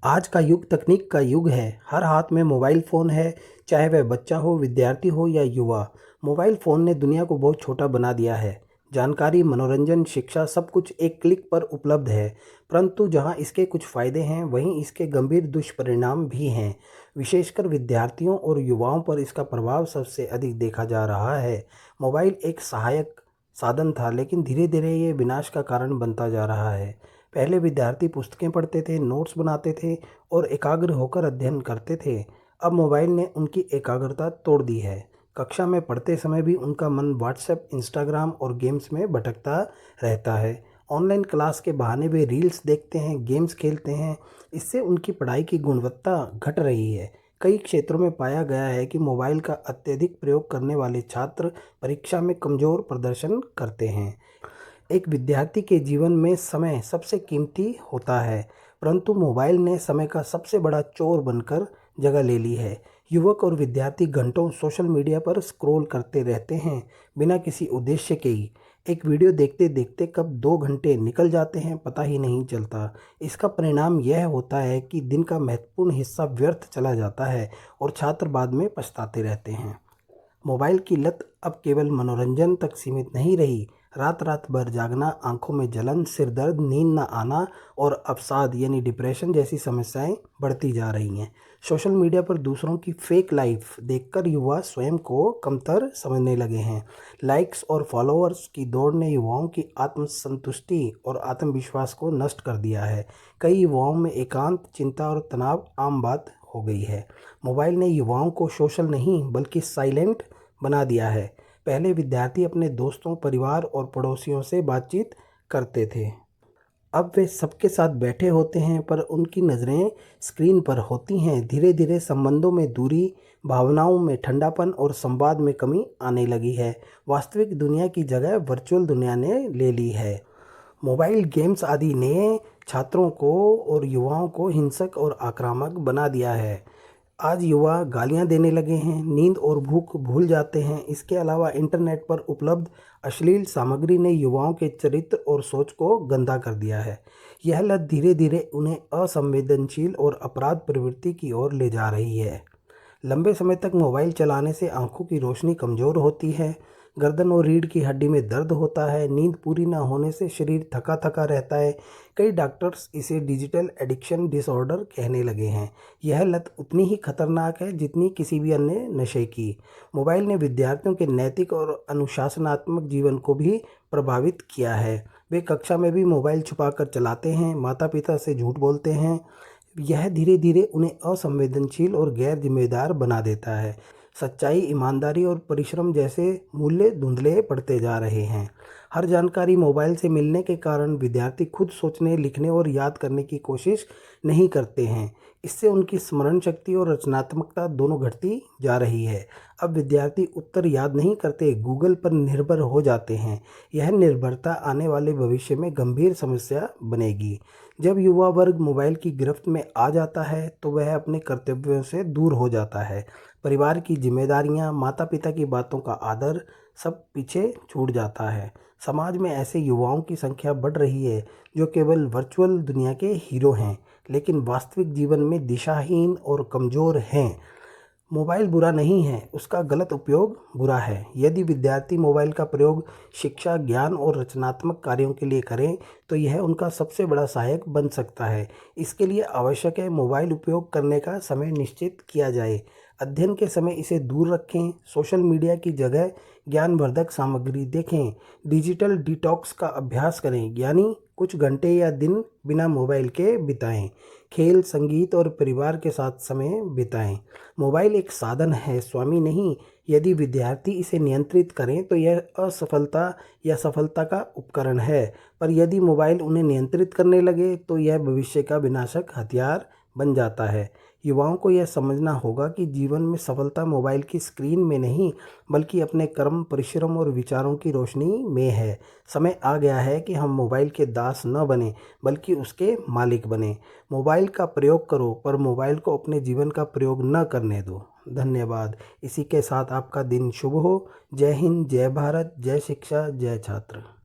आज का युग तकनीक का युग है। हर हाथ में मोबाइल फ़ोन है, चाहे वह बच्चा हो, विद्यार्थी हो या युवा। मोबाइल फ़ोन ने दुनिया को बहुत छोटा बना दिया है। जानकारी, मनोरंजन, शिक्षा सब कुछ एक क्लिक पर उपलब्ध है। परंतु जहां इसके कुछ फ़ायदे हैं, वहीं इसके गंभीर दुष्परिणाम भी हैं। विशेषकर विद्यार्थियों और युवाओं पर इसका प्रभाव सबसे अधिक देखा जा रहा है। मोबाइल एक सहायक साधन था, लेकिन धीरे-धीरे ये विनाश का कारण बनता जा रहा है। पहले विद्यार्थी पुस्तकें पढ़ते थे, नोट्स बनाते थे और एकाग्र होकर अध्ययन करते थे। अब मोबाइल ने उनकी एकाग्रता तोड़ दी है। कक्षा में पढ़ते समय भी उनका मन व्हाट्सएप, इंस्टाग्राम और गेम्स में भटकता रहता है। ऑनलाइन क्लास के बहाने वे रील्स देखते हैं, गेम्स खेलते हैं। इससे उनकी पढ़ाई की गुणवत्ता घट रही है। कई क्षेत्रों में पाया गया है कि मोबाइल का अत्यधिक प्रयोग करने वाले छात्र परीक्षा में कमज़ोर प्रदर्शन करते हैं। एक विद्यार्थी के जीवन में समय सबसे कीमती होता है, परंतु मोबाइल ने समय का सबसे बड़ा चोर बनकर जगह ले ली है। युवक और विद्यार्थी घंटों सोशल मीडिया पर स्क्रॉल करते रहते हैं, बिना किसी उद्देश्य के ही। एक वीडियो देखते देखते कब 2 घंटे निकल जाते हैं पता ही नहीं चलता। इसका परिणाम यह होता है कि दिन का महत्वपूर्ण हिस्सा व्यर्थ चला जाता है और छात्र बाद में पछताते रहते हैं। मोबाइल की लत अब केवल मनोरंजन तक सीमित नहीं रही। रात रात भर जागना, आंखों में जलन, सिर दर्द, नींद न आना और अवसाद यानी डिप्रेशन जैसी समस्याएं बढ़ती जा रही हैं। सोशल मीडिया पर दूसरों की फेक लाइफ देखकर युवा स्वयं को कमतर समझने लगे हैं। लाइक्स और फॉलोअर्स की दौड़ ने युवाओं की आत्मसंतुष्टि और आत्मविश्वास को नष्ट कर दिया है। कई युवाओं में एकांत, चिंता और तनाव आम बात हो गई है। मोबाइल ने युवाओं को सोशल नहीं बल्कि साइलेंट बना दिया है। पहले विद्यार्थी अपने दोस्तों, परिवार और पड़ोसियों से बातचीत करते थे। अब वे सबके साथ बैठे होते हैं, पर उनकी नज़रें स्क्रीन पर होती हैं। धीरे धीरे संबंधों में दूरी, भावनाओं में ठंडापन और संवाद में कमी आने लगी है। वास्तविक दुनिया की जगह वर्चुअल दुनिया ने ले ली है। मोबाइल गेम्स आदि ने छात्रों को और युवाओं को हिंसक और आक्रामक बना दिया है। आज युवा गालियां देने लगे हैं, नींद और भूख भूल जाते हैं। इसके अलावा इंटरनेट पर उपलब्ध अश्लील सामग्री ने युवाओं के चरित्र और सोच को गंदा कर दिया है। यह लत धीरे धीरे उन्हें असंवेदनशील और अपराध प्रवृत्ति की ओर ले जा रही है। लंबे समय तक मोबाइल चलाने से आंखों की रोशनी कमज़ोर होती है, गर्दन और रीढ़ की हड्डी में दर्द होता है, नींद पूरी न होने से शरीर थका थका रहता है। कई डॉक्टर्स इसे डिजिटल एडिक्शन डिसऑर्डर कहने लगे हैं। यह लत उतनी ही खतरनाक है जितनी किसी भी अन्य नशे की। मोबाइल ने विद्यार्थियों के नैतिक और अनुशासनात्मक जीवन को भी प्रभावित किया है। वे कक्षा में भी मोबाइल छुपाकर चलाते हैं, माता पिता से झूठ बोलते हैं। यह धीरे धीरे उन्हें असंवेदनशील और गैर जिम्मेदार बना देता है। सच्चाई, ईमानदारी और परिश्रम जैसे मूल्य धुंधले पड़ते जा रहे हैं। हर जानकारी मोबाइल से मिलने के कारण विद्यार्थी खुद सोचने, लिखने और याद करने की कोशिश नहीं करते हैं। इससे उनकी स्मरण शक्ति और रचनात्मकता दोनों घटती जा रही है। अब विद्यार्थी उत्तर याद नहीं करते, गूगल पर निर्भर हो जाते हैं। यह निर्भरता आने वाले भविष्य में गंभीर समस्या बनेगी। जब युवा वर्ग मोबाइल की गिरफ्त में आ जाता है, तो वह अपने कर्तव्यों से दूर हो जाता है। परिवार की जिम्मेदारियां, माता पिता की बातों का आदर सब पीछे छूट जाता है। समाज में ऐसे युवाओं की संख्या बढ़ रही है जो केवल वर्चुअल दुनिया के हीरो हैं, लेकिन वास्तविक जीवन में दिशाहीन और कमज़ोर हैं। मोबाइल बुरा नहीं है, उसका गलत उपयोग बुरा है। यदि विद्यार्थी मोबाइल का प्रयोग शिक्षा, ज्ञान और रचनात्मक कार्यों के लिए करें, तो यह उनका सबसे बड़ा सहायक बन सकता है। इसके लिए आवश्यक है मोबाइल उपयोग करने का समय निश्चित किया जाए। अध्ययन के समय इसे दूर रखें। सोशल मीडिया की जगह ज्ञानवर्धक सामग्री देखें। डिजिटल डिटॉक्स का अभ्यास करें, यानी कुछ घंटे या दिन बिना मोबाइल के बिताएं। खेल, संगीत और परिवार के साथ समय बिताएं। मोबाइल एक साधन है, स्वामी नहीं। यदि विद्यार्थी इसे नियंत्रित करें तो यह असफलता या सफलता का उपकरण है, पर यदि मोबाइल उन्हें नियंत्रित करने लगे तो यह भविष्य का विनाशक हथियार बन जाता है। युवाओं को यह समझना होगा कि जीवन में सफलता मोबाइल की स्क्रीन में नहीं, बल्कि अपने कर्म, परिश्रम और विचारों की रोशनी में है। समय आ गया है कि हम मोबाइल के दास न बने, बल्कि उसके मालिक बने। मोबाइल का प्रयोग करो, पर मोबाइल को अपने जीवन का प्रयोग न करने दो। धन्यवाद। इसी के साथ आपका दिन शुभ हो। जय हिंद, जय भारत, जय शिक्षा, जय छात्र।